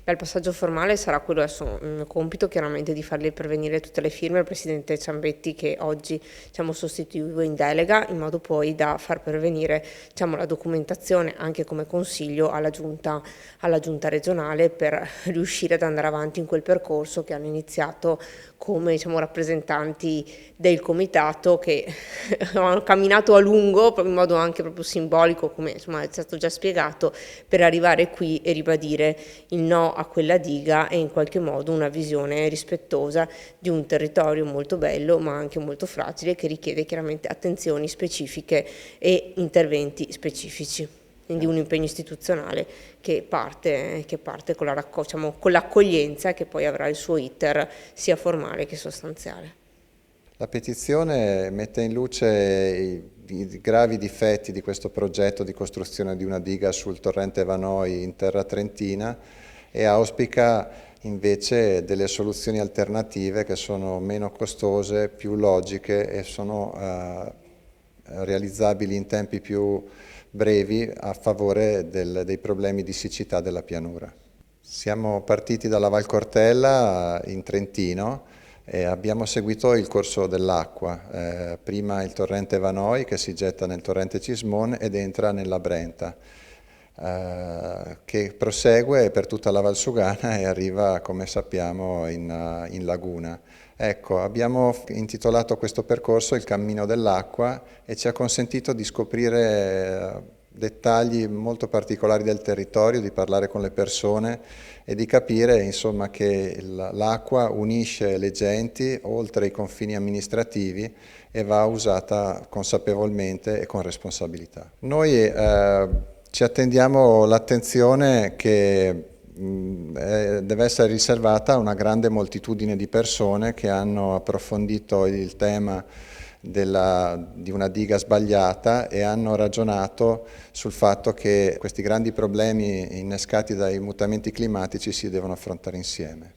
Beh, il passaggio formale sarà quello, adesso il mio compito chiaramente di farle pervenire tutte le firme al Presidente Ciambetti, che oggi sostituivo in delega, in modo poi da far pervenire la documentazione anche come consiglio alla giunta regionale per riuscire ad andare avanti in quel percorso che hanno iniziato come rappresentanti del comitato, che hanno camminato a lungo in modo anche proprio simbolico, come è stato già spiegato, per arrivare qui e ribadire il no a quella diga e in qualche modo una visione rispettosa di un territorio molto bello ma anche molto fragile, che richiede chiaramente attenzioni specifiche e interventi specifici. Quindi un impegno istituzionale che parte con l'accoglienza, che poi avrà il suo iter sia formale che sostanziale. La petizione mette in luce i gravi difetti di questo progetto di costruzione di una diga sul torrente Vanoi in terra trentina e auspica invece delle soluzioni alternative che sono meno costose, più logiche e sono realizzabili in tempi più brevi a favore dei problemi di siccità della pianura. Siamo partiti dalla Val Cortella in Trentino e abbiamo seguito il corso dell'acqua, prima il torrente Vanoi che si getta nel torrente Cismon ed entra nella Brenta, che prosegue per tutta la Valsugana e arriva, come sappiamo, in laguna. Ecco, abbiamo intitolato questo percorso Il cammino dell'acqua e ci ha consentito di scoprire dettagli molto particolari del territorio, di parlare con le persone e di capire insomma che l'acqua unisce le genti oltre i confini amministrativi e va usata consapevolmente e con responsabilità. Noi ci attendiamo l'attenzione che deve essere riservata a una grande moltitudine di persone che hanno approfondito il tema di una diga sbagliata e hanno ragionato sul fatto che questi grandi problemi innescati dai mutamenti climatici si devono affrontare insieme.